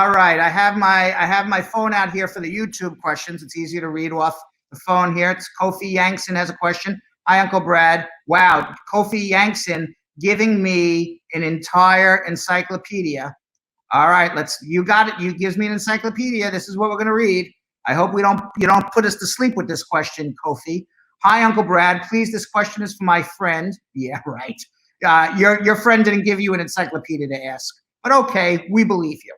All right, I have my phone out here for the YouTube questions. It's easy to read off the phone here. It's Kofi Yankson has a question. Hi, Uncle Brad. Wow, Kofi Yankson giving me an entire encyclopedia. All right, you got it. You gives me an encyclopedia. This is what we're going to read. I hope you don't put us to sleep with this question, Kofi. Hi, Uncle Brad. Please, this question is for my friend. Yeah, right. Your friend didn't give you an encyclopedia to ask, but okay, we believe you.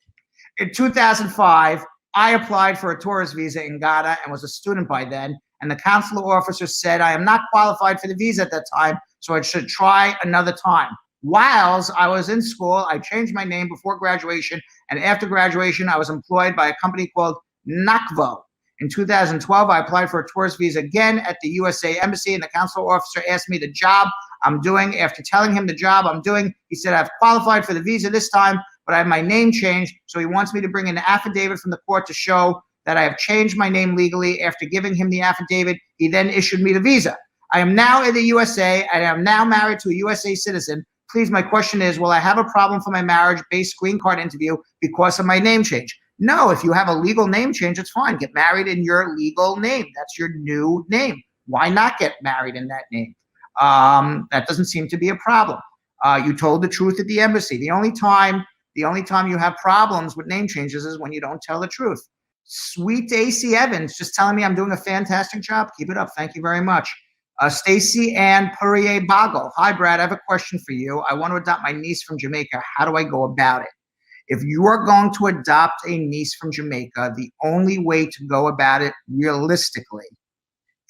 In 2005, I applied for a tourist visa in Ghana and was a student by then, and the consular officer said I am not qualified for the visa at that time, so I should try another time. Whilst I was in school, I changed my name before graduation, and after graduation, I was employed by a company called NACVO. In 2012, I applied for a tourist visa again at the USA Embassy, and the consular officer asked me the job I'm doing. After telling him the job I'm doing, he said I've qualified for the visa this time, but I have my name changed, so he wants me to bring an affidavit from the court to show that I have changed my name legally. After giving him the affidavit, he then issued me the visa. I am now in the USA, and I am now married to a USA citizen. Please, my question is, will I have a problem for my marriage-based green card interview because of my name change? No, if you have a legal name change, it's fine. Get married in your legal name. That's your new name. Why not get married in that name? That doesn't seem to be a problem. You told the truth at the embassy. The only time you have problems with name changes is when you don't tell the truth. Sweet AC Evans just telling me I'm doing a fantastic job. Keep it up. Thank you very much. Stacy Ann Poirier Bago. Hi, Brad. I have a question for you. I want to adopt my niece from Jamaica. How do I go about it? If you are going to adopt a niece from Jamaica, the only way to go about it realistically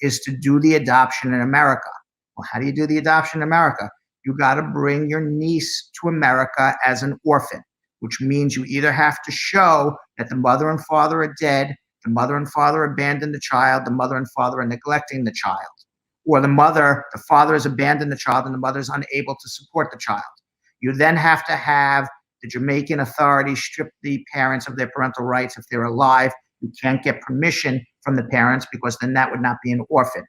is to do the adoption in America. Well, how do you do the adoption in America? You got to bring your niece to America as an orphan, which means you either have to show that the mother and father are dead, the mother and father abandoned the child, the mother and father are neglecting the child, or the father has abandoned the child and the mother is unable to support the child. You then have to have the Jamaican authorities strip the parents of their parental rights if they're alive. You can't get permission from the parents because then that would not be an orphan.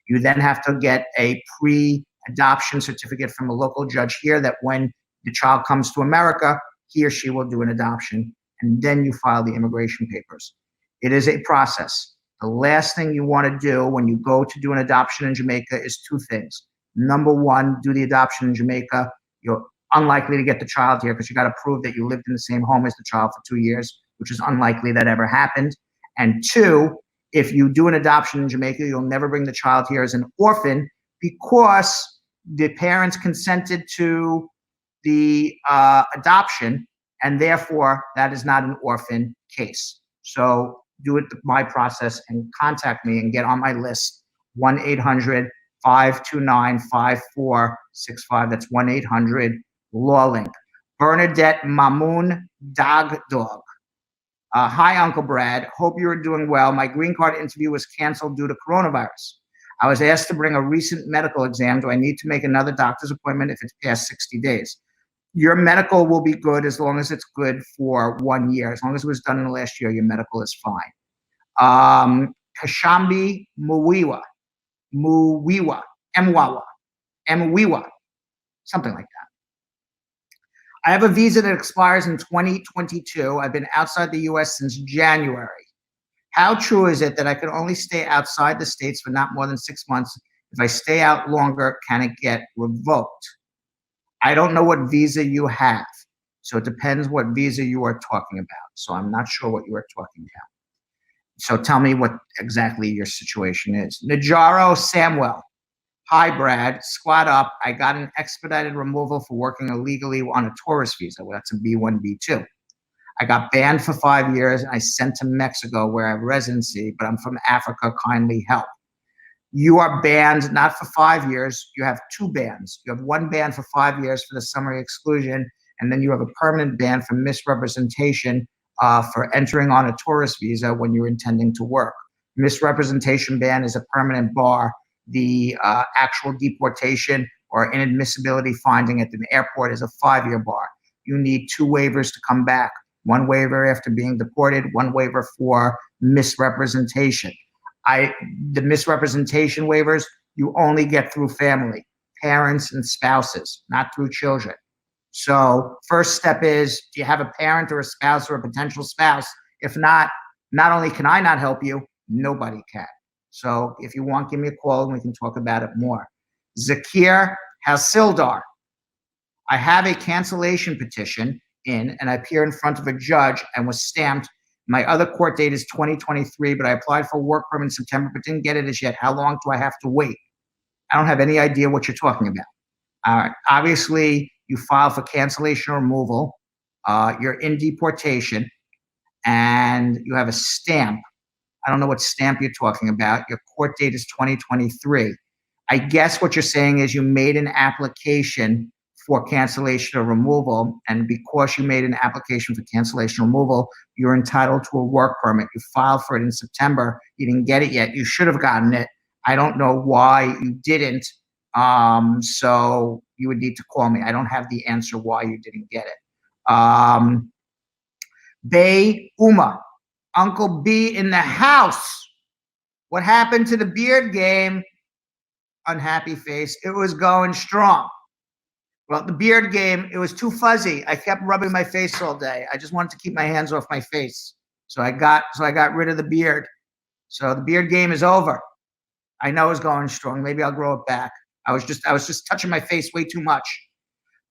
You then have to get a pre-adoption certificate from a local judge here that when the child comes to America, he or she will do an adoption, and then you file the immigration papers. It is a process. The last thing you want to do when you go to do an adoption in Jamaica is two things. Number one, do the adoption in Jamaica. You're unlikely to get the child here because you got to prove that you lived in the same home as the child for 2 years, which is unlikely that ever happened. And two, if you do an adoption in Jamaica, you'll never bring the child here as an orphan because the parents consented to the adoption, and therefore that is not an orphan case. So do it my process and contact me and get on my list. 1-800-529-5465. That's 1-800-LAW-LINK. Bernadette Mamoun Dog. Hi, Uncle Brad. Hope you are doing well. My green card interview was canceled due to coronavirus. I was asked to bring a recent medical exam. Do I need to make another doctor's appointment if it's past 60 days? Your medical will be good as long as it's good for 1 year. As long as it was done in the last year, your medical is fine. Kashambi Muwiwa, Mwiwa, something like that. I have a visa that expires in 2022. I've been outside the U.S. since January. How true is it that I can only stay outside the States for not more than 6 months? If I stay out longer, can it get revoked? I don't know what visa you have, so it depends what visa you are talking about. So I'm not sure what you are talking about. So tell me what exactly your situation is. Najaro Samuel. Hi, Brad. Squad up. I got an expedited removal for working illegally on a tourist visa. Well, that's a B1, B2. I got banned for 5 years and I sent to Mexico where I have residency, but I'm from Africa. Kindly help. You are banned not for 5 years. You have two bans. You have one ban for 5 years for the summary exclusion, and then you have a permanent ban for misrepresentation for entering on a tourist visa when you're intending to work. Misrepresentation ban is a permanent bar. The actual deportation or inadmissibility finding at the airport is a 5-year bar. You need 2 waivers to come back. 1 waiver after being deported, 1 waiver for misrepresentation. The misrepresentation waivers, you only get through family, parents and spouses, not through children. So first step is, do you have a parent or a spouse or a potential spouse? If not only can I not help you, nobody can. So if you want, give me a call and we can talk about it more. Zakir Hasildar. I have a cancellation petition in, and I appear in front of a judge and was stamped. My other court date is 2023, but I applied for a work permit in September, but didn't get it as yet. How long do I have to wait? I don't have any idea what you're talking about. Obviously, you file for cancellation or removal. You're in deportation, and you have a stamp. I don't know what stamp you're talking about. Your court date is 2023. I guess what you're saying is you made an application for cancellation or removal, and because you made an application for cancellation or removal, you're entitled to a work permit. You filed for it in September. You didn't get it yet. You should have gotten it. I don't know why you didn't. So you would need to call me. I don't have the answer why you didn't get it. Bay Uma, Uncle B in the house. What happened to the beard game? Unhappy face. It was going strong. Well, the beard game, it was too fuzzy. I kept rubbing my face all day. I just wanted to keep my hands off my face. So I got rid of the beard. So the beard game is over. I know it's going strong. Maybe I'll grow it back. I was just touching my face way too much.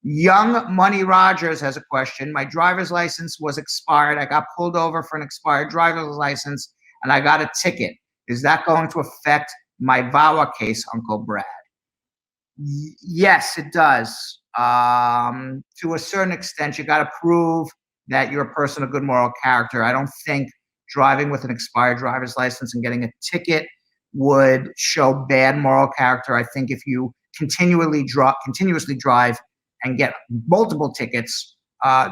Young Money Rogers has a question. My driver's license was expired. I got pulled over for an expired driver's license, and I got a ticket. Is that going to affect my VAWA case, Uncle Brad? Yes, it does. To a certain extent, you got to prove that you're a person of good moral character. I don't think driving with an expired driver's license and getting a ticket would show bad moral character. I think if you continuously drive and get multiple tickets,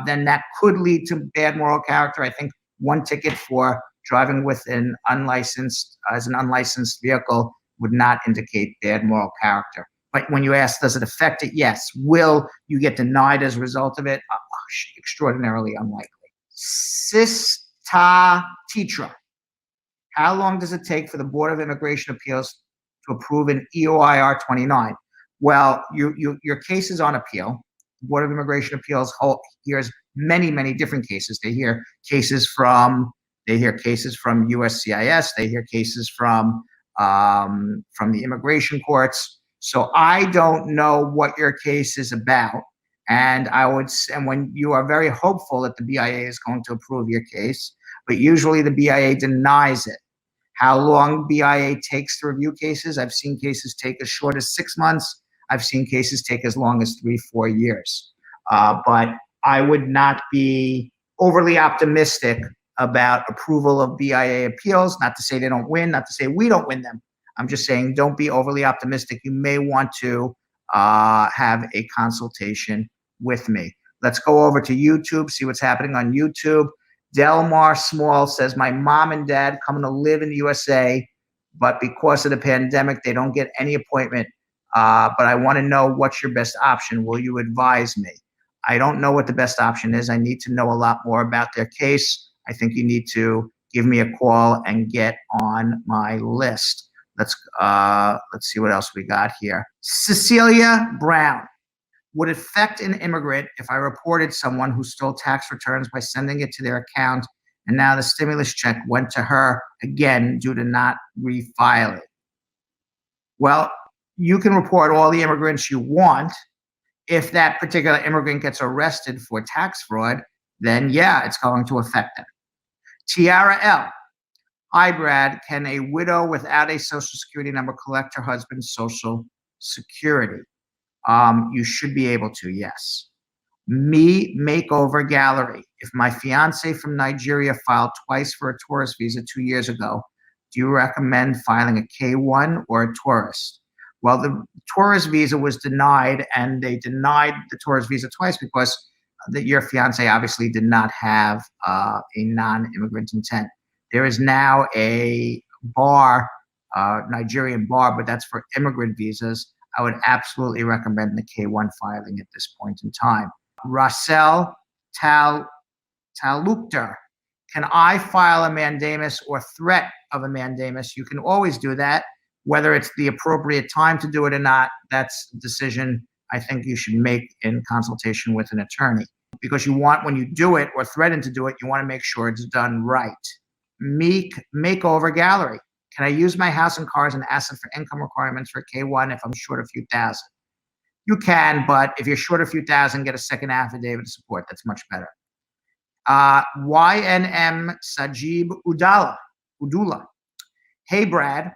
then that could lead to bad moral character. I think one ticket for driving with an unlicensed vehicle would not indicate bad moral character. But when you ask, does it affect it? Yes. Will you get denied as a result of it? Extraordinarily unlikely. Sista Titra. How long does it take for the Board of Immigration Appeals to approve an EIOR 29? Well, your case is on appeal. The Board of Immigration Appeals hears many, many different cases. They hear cases from USCIS. They hear cases from the immigration courts. So I don't know what your case is about. And when you are very hopeful that the BIA is going to approve your case, but usually the BIA denies it. How long BIA takes to review cases? I've seen cases take as short as 6 months. I've seen cases take as long as 3-4 years. But I would not be overly optimistic about approval of BIA appeals. Not to say they don't win, not to say we don't win them. I'm just saying don't be overly optimistic. You may want to have a consultation with me. Let's go over to YouTube, see what's happening on YouTube. Delmar Small says, my mom and dad coming to live in the USA, but because of the pandemic, they don't get any appointment. But I want to know what's your best option. Will you advise me? I don't know what the best option is. I need to know a lot more about their case. I think you need to give me a call and get on my list. Let's see what else we got here. Cecilia Brown. Would it affect an immigrant if I reported someone who stole tax returns by sending it to their account, and now the stimulus check went to her again due to not refiling? Well, you can report all the immigrants you want. If that particular immigrant gets arrested for tax fraud, then yeah, it's going to affect them. Tiara L. Hi, Brad. Can a widow without a social security number collect her husband's social security? You should be able to, yes. Me Makeover Gallery. If my fiance from Nigeria filed twice for a tourist visa 2 years ago, do you recommend filing a K-1 or a tourist? Well, the tourist visa was denied, and they denied the tourist visa twice because your fiance obviously did not have a non-immigrant intent. There is now a bar, Nigerian bar, but that's for immigrant visas. I would absolutely recommend the K-1 filing at this point in time. Russell Talukter. Can I file a mandamus or threat of a mandamus? You can always do that. Whether it's the appropriate time to do it or not, that's a decision I think you should make in consultation with an attorney, because you want, when you do it or threaten to do it, you want to make sure it's done right. Meek Makeover Gallery. Can I use my house and car as an asset for income requirements for K1 if I'm short a few thousand? You can, but if you're short a few thousand, get a second affidavit to support. That's much better. YNM Sajib Udula. Hey, Brad.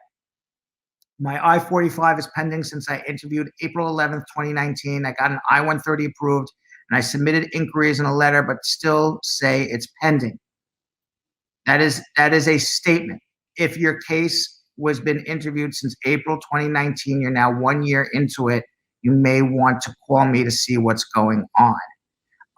My I-45 is pending since I interviewed April 11th, 2019. I got an I-130 approved, and I submitted inquiries in a letter, but still say it's pending. That is a statement. If your case was been interviewed since April 2019, you're now 1 year into it, you may want to call me to see what's going on.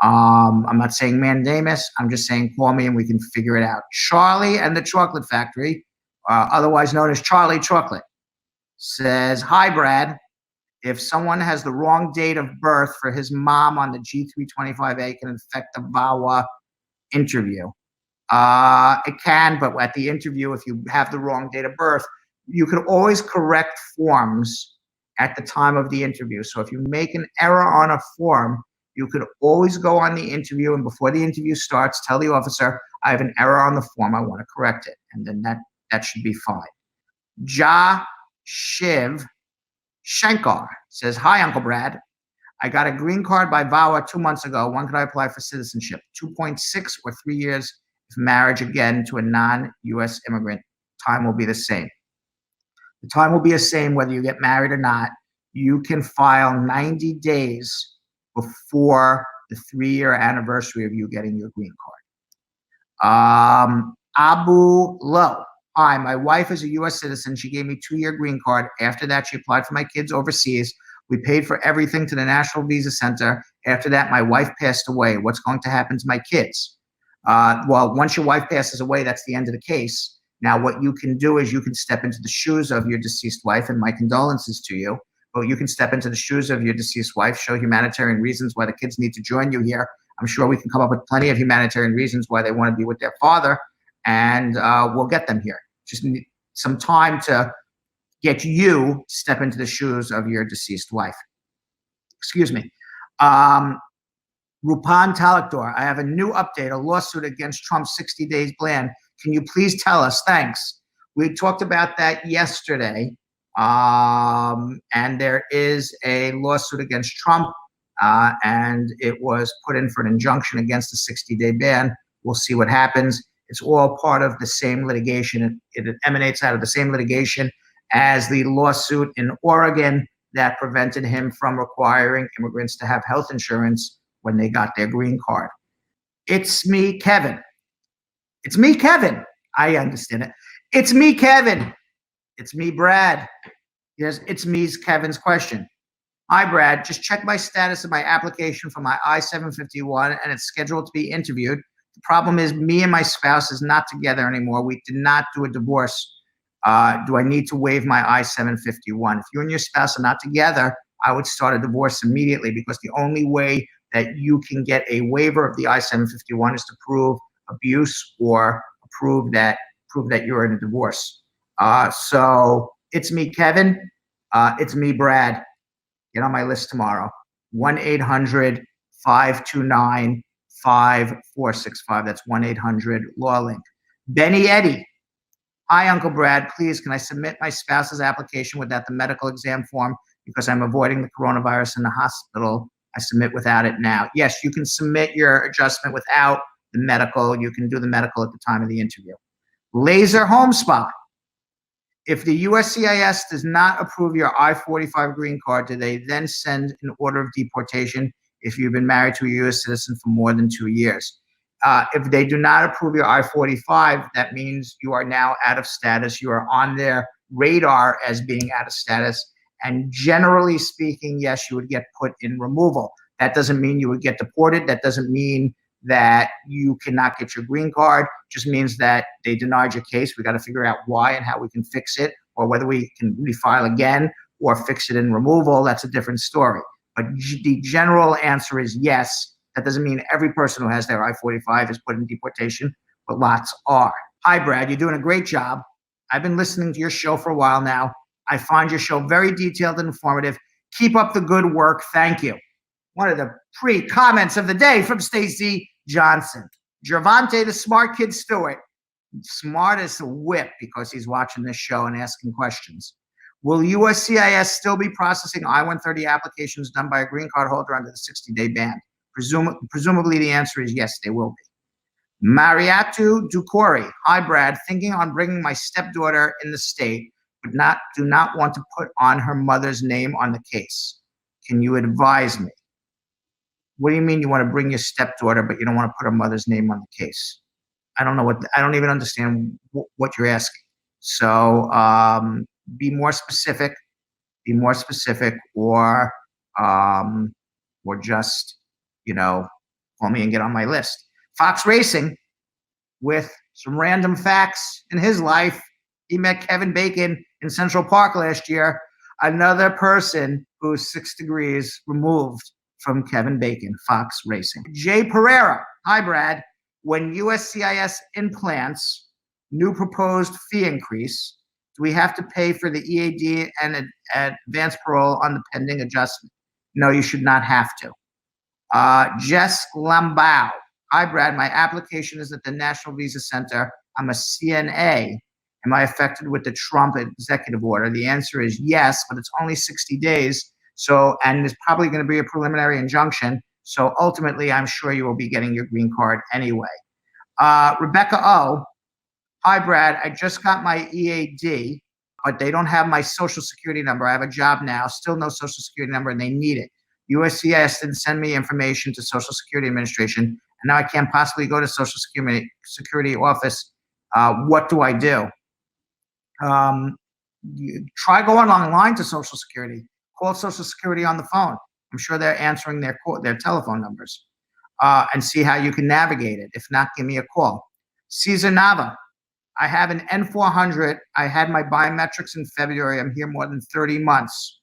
I'm not saying Mandamus. I'm just saying call me and we can figure it out. Charlie and the Chocolate Factory, otherwise known as Charlie Chocolate, says, hi, Brad. If someone has the wrong date of birth for his mom on the G325A, can affect the VAWA interview. It can, but at the interview, if you have the wrong date of birth, you can always correct forms at the time of the interview. So if you make an error on a form, you could always go on the interview, and before the interview starts, tell the officer, I have an error on the form, I want to correct it. And then that should be fine. Shiv Shankar says, hi, Uncle Brad. I got a green card by VAWA 2 months ago. When could I apply for citizenship? 2.6 or 3 years if marriage again to a non-US immigrant. Time will be the same. The time will be the same whether you get married or not. You can file 90 days before the 3-year anniversary of you getting your green card. Abu Lo. Hi, my wife is a U.S. citizen. She gave me 2-year green card. After that, she applied for my kids overseas. We paid for everything to the National Visa Center. After that, my wife passed away. What's going to happen to my kids? Well, once your wife passes away, that's the end of the case. Now, what you can do is you can step into the shoes of your deceased wife, and my condolences to you. But you can step into the shoes of your deceased wife, show humanitarian reasons why the kids need to join you here. I'm sure we can come up with plenty of humanitarian reasons why they want to be with their father, and we'll get them here. Just need some time to get you step into the shoes of your deceased wife. Excuse me. Rupan Talakdor, I have a new update, a lawsuit against Trump's 60 days plan. Can you please tell us? Thanks. We talked about that yesterday. And there is a lawsuit against Trump, and it was put in for an injunction against the 60-day ban. We'll see what happens. It's all part of the same litigation. It emanates out of the same litigation as the lawsuit in Oregon that prevented him from requiring immigrants to have health insurance when they got their green card. It's me, Kevin. It's me, Kevin. I understand it. It's me, Kevin. It's me, Brad. Yes, it's me's Kevin's question. Hi, Brad. Just check my status of my application for my I-751, and it's scheduled to be interviewed. The problem is me and my spouse is not together anymore. We did not do a divorce. Do I need to waive my I-751? If you and your spouse are not together, I would start a divorce immediately, because the only way that you can get a waiver of the I-751 is to prove abuse or prove that you're in a divorce. So it's me, Kevin. It's me, Brad. Get on my list tomorrow. 1-800-529-5465. That's 1-800-LAW-LINK. Benny Eddy. Hi, Uncle Brad. Please, can I submit my spouse's application without the medical exam form because I'm avoiding the coronavirus in the hospital? I submit without it now. Yes, you can submit your adjustment without the medical. You can do the medical at the time of the interview. Laser Home Spa. If the USCIS does not approve your I-45 green card, do they then send an order of deportation if you've been married to a U.S. citizen for more than 2 years? If they do not approve your I-45, that means you are now out of status. You are on their radar as being out of status. And generally speaking, yes, you would get put in removal. That doesn't mean you would get deported. That doesn't mean that you cannot get your green card. Just means that they denied your case. We got to figure out why and how we can fix it, or whether we can refile again or fix it in removal. That's a different story. But the general answer is yes. That doesn't mean every person who has their I-45 is put in deportation, but lots are. Hi, Brad. You're doing a great job. I've been listening to your show for a while now. I find your show very detailed and informative. Keep up the good work. Thank you. One of the comments of the day from Stacy Johnson. Gervonta, the smart kid Stewart, smart as a whip because he's watching this show and asking questions. Will USCIS still be processing I-130 applications done by a green card holder under the 60-day ban? Presumably the answer is yes, they will be. Mariatu Ducori. Hi, Brad. Thinking on bringing my stepdaughter in the state, but do not want to put on her mother's name on the case. Can you advise me? What do you mean you want to bring your stepdaughter, but you don't want to put her mother's name on the case? I don't even understand what you're asking. So be more specific, or just, call me and get on my list. Fox Racing, with some random facts in his life. He met Kevin Bacon in Central Park last year. Another person who's 6 degrees removed from Kevin Bacon, Fox Racing. Jay Pereira. Hi, Brad. When USCIS implants new proposed fee increase, do we have to pay for the EAD and advance parole on the pending adjustment? No, you should not have to. Jess Lambau. Hi, Brad. My application is at the National Visa Center. I'm a CNA. Am I affected with the Trump executive order? The answer is yes, but it's only 60 days. And there's probably going to be a preliminary injunction. So ultimately, I'm sure you will be getting your green card anyway. Rebecca O. Hi, Brad. I just got my EAD, but they don't have my social security number. I have a job now, still no social security number, and they need it. USCIS didn't send me information to Social Security Administration, and now I can't possibly go to Social Security office. What do I do? Try going online to Social Security. Call Social Security on the phone. I'm sure they're answering their telephone numbers, and see how you can navigate it. If not, give me a call. Cesar Nava. I have an N400. I had my biometrics in February. I'm here more than 30 months.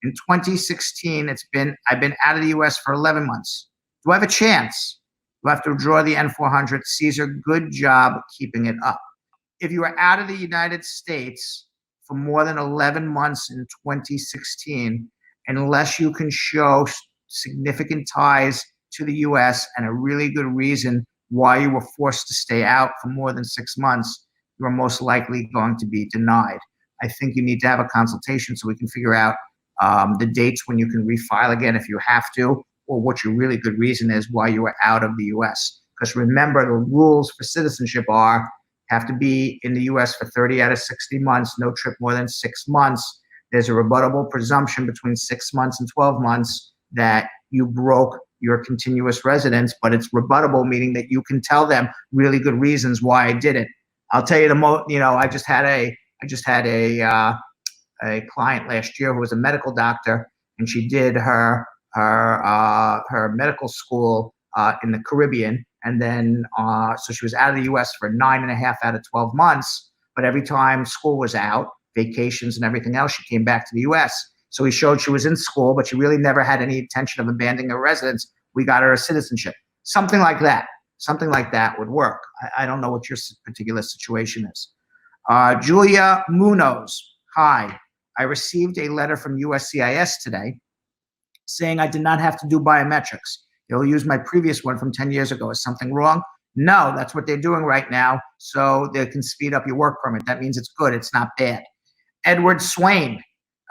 In 2016, I've been out of the U.S. for 11 months. Do I have a chance? Do I have to withdraw the N400? Caesar, good job keeping it up. If you were out of the United States for more than 11 months in 2016, unless you can show significant ties to the U.S. and a really good reason why you were forced to stay out for more than 6 months, you are most likely going to be denied. I think you need to have a consultation so we can figure out the dates when you can refile again if you have to, or what your really good reason is why you are out of the U.S. Because remember, the rules for citizenship have to be in the U.S. for 30 out of 60 months, no trip more than 6 months. There's a rebuttable presumption between 6 months and 12 months that you broke your continuous residence, but it's rebuttable, meaning that you can tell them really good reasons why I did it. I'll tell you I just had a client last year who was a medical doctor, and she did her medical school in the Caribbean, and then so she was out of the U.S. for 9.5 out of 12 months. But every time school was out, vacations and everything else, she came back to the U.S. So we showed she was in school, but she really never had any intention of abandoning her residence. We got her a citizenship. Something like that would work. I don't know what your particular situation is. Julia Munoz. Hi. I received a letter from USCIS today saying I did not have to do biometrics. They'll use my previous one from 10 years ago. Is something wrong? No, that's what they're doing right now, so they can speed up your work permit. That means it's good. It's not bad. Edward Swain.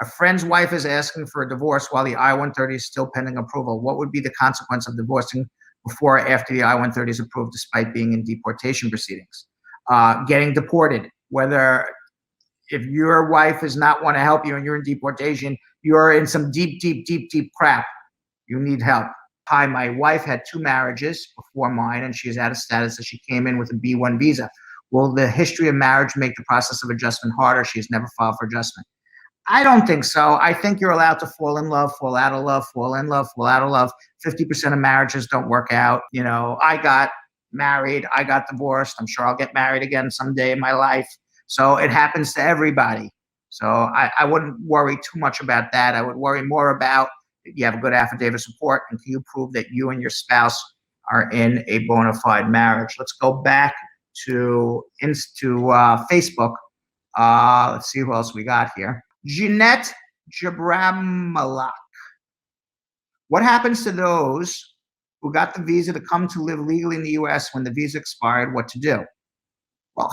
A friend's wife is asking for a divorce while the I-130 is still pending approval. What would be the consequence of divorcing before or after the I-130 is approved despite being in deportation proceedings? Getting deported. Whether if your wife does not want to help you and you're in deportation, you're in some deep crap. You need help. Hi, my wife had 2 marriages before mine, and she is out of status as she came in with a B1 visa. Will the history of marriage make the process of adjustment harder? She has never filed for adjustment. I don't think so. I think you're allowed to fall in love, fall out of love, fall in love, fall out of love. 50% of marriages don't work out. I got married, I got divorced. I'm sure I'll get married again someday in my life. So it happens to everybody. So I wouldn't worry too much about that. I would worry more about you have a good affidavit support, and can you prove that you and your spouse are in a bona fide marriage. Let's go back to Facebook. Let's see who else we got here. Jeanette Jabramalak. What happens to those who got the visa to come to live legally in the U.S. when the visa expired? What to do? Well,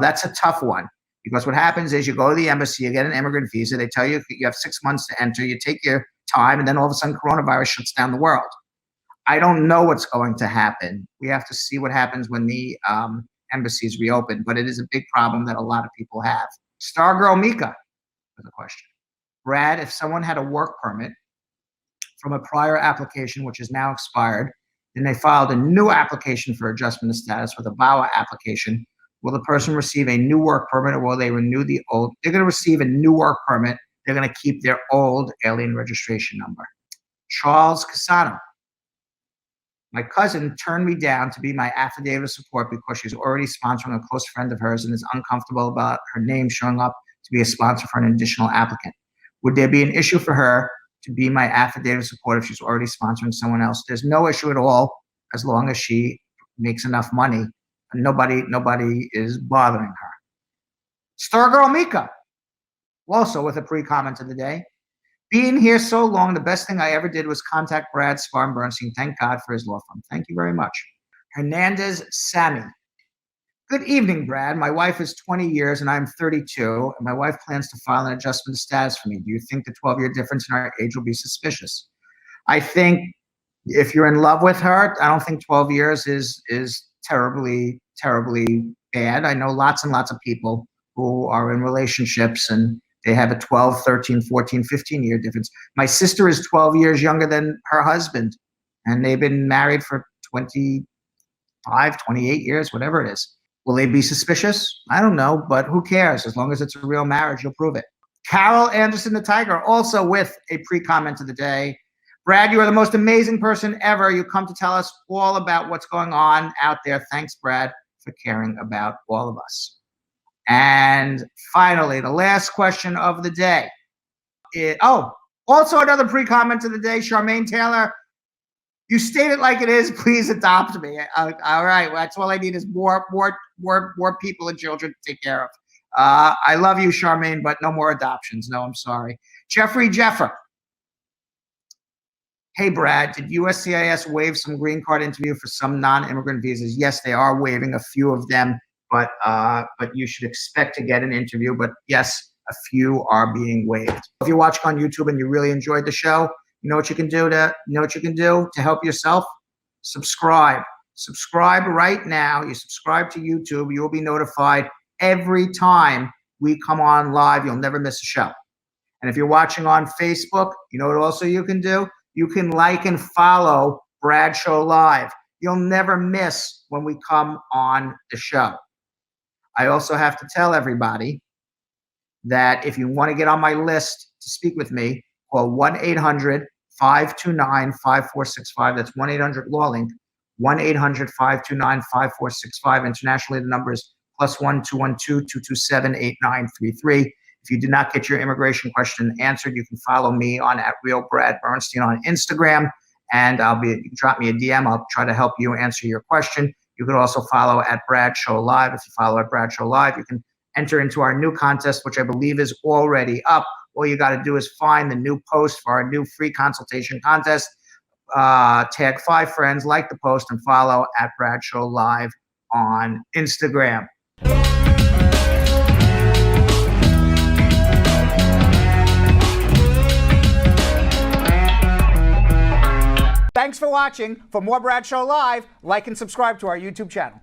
that's a tough one, because what happens is you go to the embassy, you get an immigrant visa, they tell you you have 6 months to enter, you take your time, and then all of a sudden coronavirus shuts down the world. I don't know what's going to happen. We have to see what happens when the embassies reopen, but it is a big problem that a lot of people have. Stargirl Mika has a question. Brad, if someone had a work permit from a prior application which is now expired, then they filed a new application for adjustment of status with a VAWA application, will the person receive a new work permit, or will they renew the old? They're going to receive a new work permit. They're going to keep their old alien registration number. Charles Casano. My cousin turned me down to be my affidavit of support because she's already sponsoring a close friend of hers and is uncomfortable about her name showing up to be a sponsor for an additional applicant. Would there be an issue for her to be my affidavit of support if she's already sponsoring someone else? There's no issue at all, as long as she makes enough money. And nobody is bothering her. Stargirl Mika, also with a pre-comment of the day. Being here so long, the best thing I ever did was contact Brad Spar Bernstein. Thank God for his law firm. Thank you very much. Hernandez Sammy. Good evening, Brad. My wife is 20 years and I'm 32, and my wife plans to file an adjustment of status for me. Do you think the 12-year difference in our age will be suspicious? I think if you're in love with her, I don't think 12 years is terribly bad. I know lots and lots of people who are in relationships and they have a 12, 13, 14, 15-year difference. My sister is 12 years younger than her husband, and they've been married for 25, 28 years, whatever it is. Will they be suspicious? I don't know, but who cares? As long as it's a real marriage, you'll prove it. Carol Anderson the Tiger, also with a pre-comment of the day. Brad, you are the most amazing person ever. You come to tell us all about what's going on out there. Thanks, Brad, for caring about all of us. And finally, the last question of the day. Also another pre-comment of the day, Charmaine Taylor. You state it like it is. Please adopt me. All right, well, that's all I need is more people and children to take care of. I love you, Charmaine, but no more adoptions. No, I'm sorry. Jeffrey Jeffer. Hey, Brad, did USCIS waive some green card interview for some non-immigrant visas? Yes, they are waiving a few of them, but you should expect to get an interview. But yes, a few are being waived. If you're watching on YouTube and you really enjoyed the show, you know what you can do to help yourself? Subscribe. Subscribe right now. You subscribe to YouTube, you will be notified every time we come on live. You'll never miss a show. And if you're watching on Facebook, you know what also you can do? You can like and follow Brad Show Live. You'll never miss when we come on the show. I also have to tell everybody that if you want to get on my list to speak with me, call 1-800-529-5465. That's 1-800-LAW-LINK, 1-800-529-5465. Internationally, the number is +1-212-227-8933. If you did not get your immigration question answered, you can follow me on @RealBradBernstein on Instagram, and you can drop me a DM. I'll try to help you answer your question. You can also follow @Brad Show Live. If you follow @Brad Show Live, you can enter into our new contest, which I believe is already up. All you got to do is find the new post for our new free consultation contest. Tag 5 friends, like the post, and follow @Brad Show Live on Instagram. Thanks for watching. For more Brad Show Live, like and subscribe to our YouTube channel.